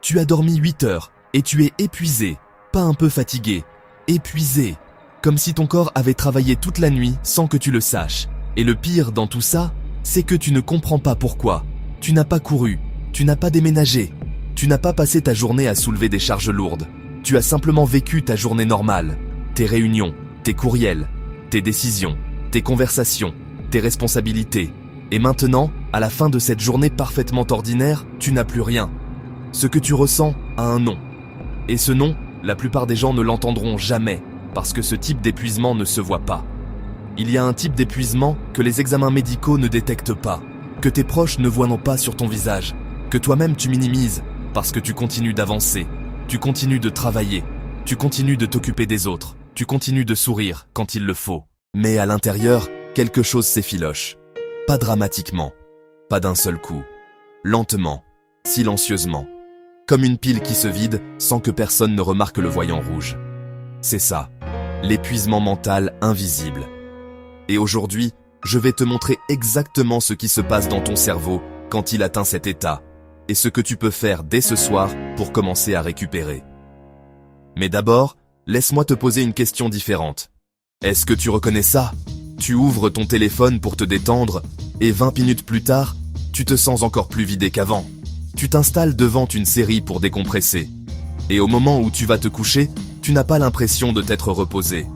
Tu as dormi 8 heures et tu es épuisé, pas un peu fatigué, épuisé, comme si ton corps avait travaillé toute la nuit sans que tu le saches. Et le pire dans tout ça, c'est que tu ne comprends pas pourquoi. Tu n'as pas couru, tu n'as pas déménagé, tu n'as pas passé ta journée à soulever des charges lourdes. Tu as simplement vécu ta journée normale, tes réunions, tes courriels, tes décisions, tes conversations, tes responsabilités. Et maintenant, à la fin de cette journée parfaitement ordinaire, tu n'as plus rien. Ce que tu ressens a un nom. Et ce nom, la plupart des gens ne l'entendront jamais, parce que ce type d'épuisement ne se voit pas. Il y a un type d'épuisement que les examens médicaux ne détectent pas, que tes proches ne voient non pas sur ton visage, que toi-même tu minimises, parce que tu continues d'avancer, tu continues de travailler, tu continues de t'occuper des autres, tu continues de sourire quand il le faut. Mais à l'intérieur, quelque chose s'effiloche. Pas dramatiquement, pas d'un seul coup, lentement, silencieusement. Comme une pile qui se vide sans que personne ne remarque le voyant rouge. C'est ça, l'épuisement mental invisible. Et aujourd'hui, je vais te montrer exactement ce qui se passe dans ton cerveau quand il atteint cet état, et ce que tu peux faire dès ce soir pour commencer à récupérer. Mais d'abord, laisse-moi te poser une question différente. Est-ce que tu reconnais ça? Tu ouvres ton téléphone pour te détendre, et 20 minutes plus tard, tu te sens encore plus vidé qu'avant. Tu t'installes devant une série pour décompresser. Et au moment où tu vas te coucher, tu n'as pas l'impression de t'être reposé.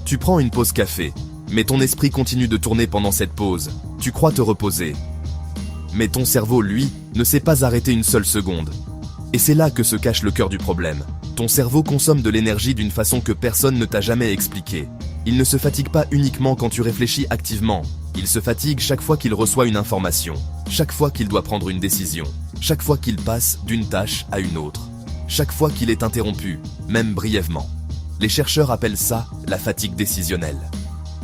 Tu prends une pause café, mais ton esprit continue de tourner pendant cette pause. Tu crois te reposer. Mais ton cerveau, lui, ne s'est pas arrêté une seule seconde. Et c'est là que se cache le cœur du problème. Ton cerveau consomme de l'énergie d'une façon que personne ne t'a jamais expliquée. Il ne se fatigue pas uniquement quand tu réfléchis activement. Il se fatigue chaque fois qu'il reçoit une information, chaque fois qu'il doit prendre une décision, chaque fois qu'il passe d'une tâche à une autre, chaque fois qu'il est interrompu, même brièvement. Les chercheurs appellent ça la fatigue décisionnelle.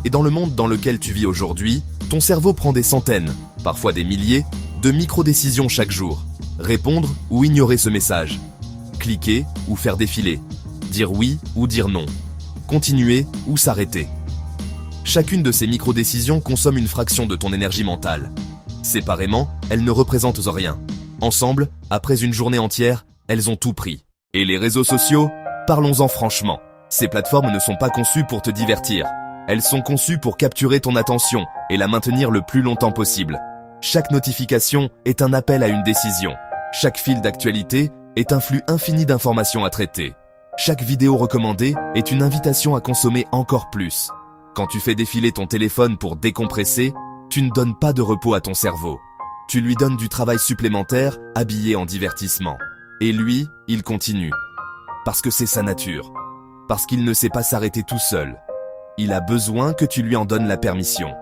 Et dans le monde dans lequel tu vis aujourd'hui, ton cerveau prend des centaines, parfois des milliers, de micro-décisions chaque jour. Répondre ou ignorer ce message. Cliquer ou faire défiler. Dire oui ou dire non. Continuer ou s'arrêter. Chacune de ces micro-décisions consomme une fraction de ton énergie mentale. Séparément, elles ne représentent rien. Ensemble, après une journée entière, elles ont tout pris. Et les réseaux sociaux, parlons-en franchement. Ces plateformes ne sont pas conçues pour te divertir. Elles sont conçues pour capturer ton attention et la maintenir le plus longtemps possible. Chaque notification est un appel à une décision. Chaque fil d'actualité est un flux infini d'informations à traiter. Chaque vidéo recommandée est une invitation à consommer encore plus. Quand tu fais défiler ton téléphone pour décompresser, tu ne donnes pas de repos à ton cerveau. Tu lui donnes du travail supplémentaire habillé en divertissement. Et lui, il continue. Parce que c'est sa nature. Parce qu'il ne sait pas s'arrêter tout seul. Il a besoin que tu lui en donnes la permission.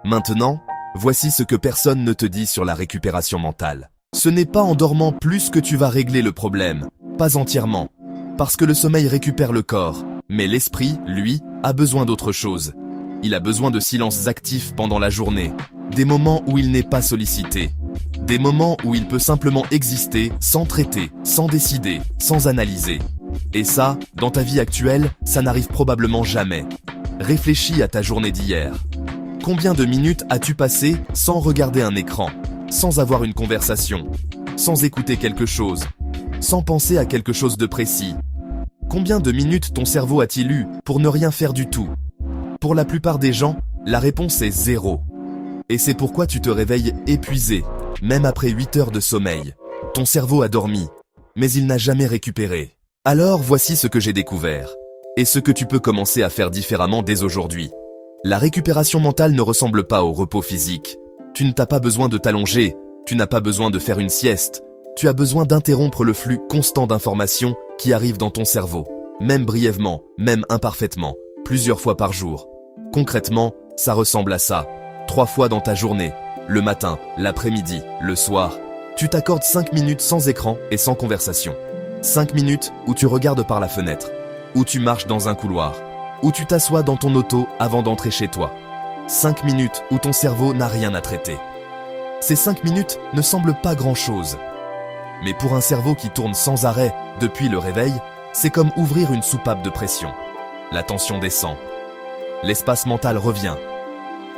Maintenant, voici ce que personne ne te dit sur la récupération mentale. Ce n'est pas en dormant plus que tu vas régler le problème. Pas entièrement. Parce que le sommeil récupère le corps. Mais l'esprit, lui, a besoin d'autre chose. Il a besoin de silences actifs pendant la journée. Des moments où il n'est pas sollicité. Des moments où il peut simplement exister sans traiter, sans décider, sans analyser. Et ça, dans ta vie actuelle, ça n'arrive probablement jamais. Réfléchis à ta journée d'hier. Combien de minutes as-tu passé sans regarder un écran, sans avoir une conversation, sans écouter quelque chose, sans penser à quelque chose de précis? Combien de minutes ton cerveau a-t-il eu pour ne rien faire du tout? Pour la plupart des gens, la réponse est 0. Et c'est pourquoi tu te réveilles épuisé, même après 8 heures de sommeil. Ton cerveau a dormi, mais il n'a jamais récupéré. Alors voici ce que j'ai découvert, et ce que tu peux commencer à faire différemment dès aujourd'hui. La récupération mentale ne ressemble pas au repos physique. Tu n'as pas besoin de t'allonger, tu n'as pas besoin de faire une sieste. Tu as besoin d'interrompre le flux constant d'informations qui arrivent dans ton cerveau, même brièvement, même imparfaitement, plusieurs fois par jour. Concrètement, ça ressemble à ça. 3 fois dans ta journée, le matin, l'après-midi, le soir. Tu t'accordes 5 minutes sans écran et sans conversation. 5 minutes où tu regardes par la fenêtre, où tu marches dans un couloir, où tu t'assois dans ton auto avant d'entrer chez toi. 5 minutes où ton cerveau n'a rien à traiter. Ces 5 minutes ne semblent pas grand-chose. Mais pour un cerveau qui tourne sans arrêt depuis le réveil, c'est comme ouvrir une soupape de pression. La tension descend. L'espace mental revient.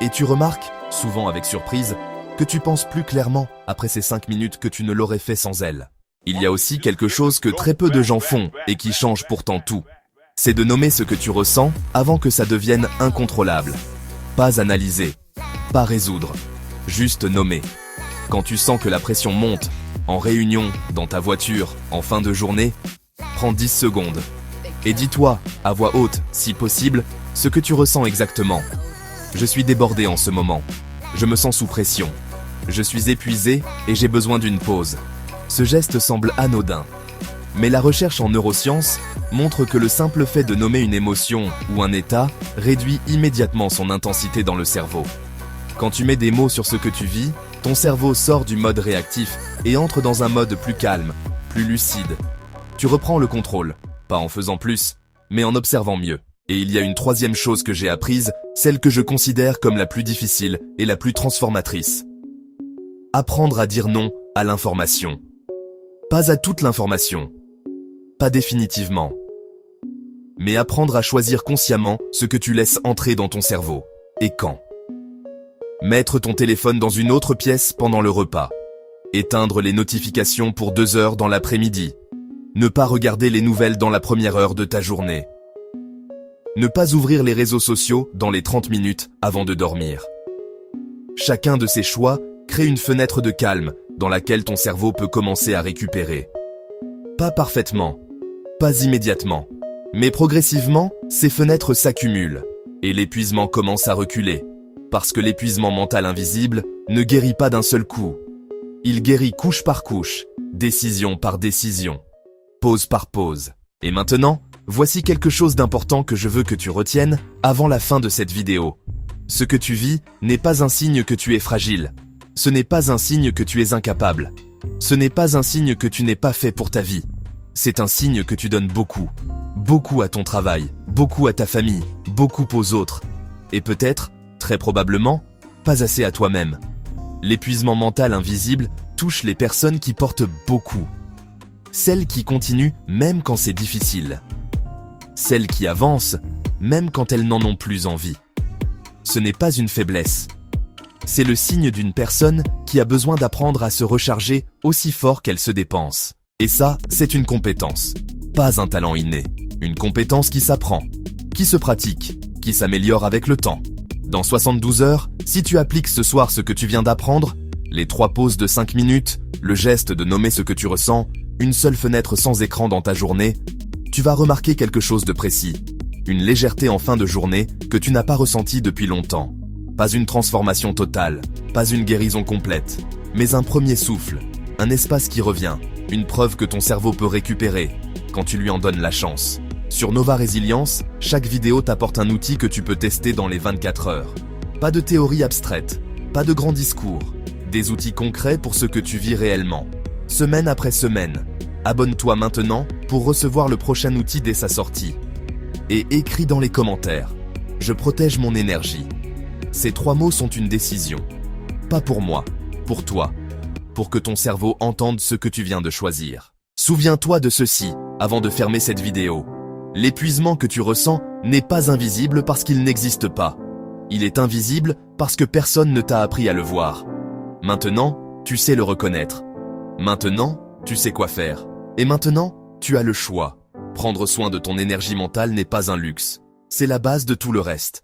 Et tu remarques, souvent avec surprise, que tu penses plus clairement après ces 5 minutes que tu ne l'aurais fait sans elles. Il y a aussi quelque chose que très peu de gens font et qui change pourtant tout. C'est de nommer ce que tu ressens avant que ça devienne incontrôlable. Pas analyser, pas résoudre, juste nommer. Quand tu sens que la pression monte, en réunion, dans ta voiture, en fin de journée, prends 10 secondes. Et dis-toi, à voix haute, si possible, ce que tu ressens exactement. Je suis débordé en ce moment. Je me sens sous pression. Je suis épuisé et j'ai besoin d'une pause. Ce geste semble anodin. Mais la recherche en neurosciences montre que le simple fait de nommer une émotion ou un état réduit immédiatement son intensité dans le cerveau. Quand tu mets des mots sur ce que tu vis, ton cerveau sort du mode réactif et entre dans un mode plus calme, plus lucide. Tu reprends le contrôle, pas en faisant plus, mais en observant mieux. Et il y a une troisième chose que j'ai apprise, celle que je considère comme la plus difficile et la plus transformatrice. Apprendre à dire non à l'information. Pas à toute l'information. Pas définitivement. Mais apprendre à choisir consciemment ce que tu laisses entrer dans ton cerveau. Et quand. Mettre ton téléphone dans une autre pièce pendant le repas. Éteindre les notifications pour 2 heures dans l'après-midi. Ne pas regarder les nouvelles dans la première heure de ta journée. Ne pas ouvrir les réseaux sociaux dans les 30 minutes avant de dormir. Chacun de ces choix crée une fenêtre de calme dans laquelle ton cerveau peut commencer à récupérer. Pas parfaitement, pas immédiatement, mais progressivement, ces fenêtres s'accumulent et l'épuisement commence à reculer. Parce que l'épuisement mental invisible ne guérit pas d'un seul coup. Il guérit couche par couche, décision par décision, pause par pause. Et maintenant, voici quelque chose d'important que je veux que tu retiennes avant la fin de cette vidéo. Ce que tu vis n'est pas un signe que tu es fragile. Ce n'est pas un signe que tu es incapable. Ce n'est pas un signe que tu n'es pas fait pour ta vie. C'est un signe que tu donnes beaucoup. Beaucoup à ton travail, beaucoup à ta famille, beaucoup aux autres. Et peut-être, très probablement, pas assez à toi-même. L'épuisement mental invisible touche les personnes qui portent beaucoup. Celles qui continuent même quand c'est difficile. Celles qui avancent même quand elles n'en ont plus envie. Ce n'est pas une faiblesse. C'est le signe d'une personne qui a besoin d'apprendre à se recharger aussi fort qu'elle se dépense. Et ça, c'est une compétence. Pas un talent inné. Une compétence qui s'apprend, qui se pratique, qui s'améliore avec le temps. Dans 72 heures, si tu appliques ce soir ce que tu viens d'apprendre, les 3 pauses de 5 minutes, le geste de nommer ce que tu ressens, une seule fenêtre sans écran dans ta journée, tu vas remarquer quelque chose de précis. Une légèreté en fin de journée que tu n'as pas ressentie depuis longtemps. Pas une transformation totale, pas une guérison complète, mais un premier souffle, un espace qui revient, une preuve que ton cerveau peut récupérer quand tu lui en donnes la chance. Sur Nova Résilience, chaque vidéo t'apporte un outil que tu peux tester dans les 24 heures. Pas de théorie abstraite, pas de grands discours, des outils concrets pour ce que tu vis réellement. Semaine après semaine, abonne-toi maintenant pour recevoir le prochain outil dès sa sortie. Et écris dans les commentaires « Je protège mon énergie ». Ces 3 mots sont une décision. Pas pour moi, pour toi. Pour que ton cerveau entende ce que tu viens de choisir. Souviens-toi de ceci avant de fermer cette vidéo. L'épuisement que tu ressens n'est pas invisible parce qu'il n'existe pas. Il est invisible parce que personne ne t'a appris à le voir. Maintenant, tu sais le reconnaître. Maintenant, tu sais quoi faire. Et maintenant, tu as le choix. Prendre soin de ton énergie mentale n'est pas un luxe. C'est la base de tout le reste.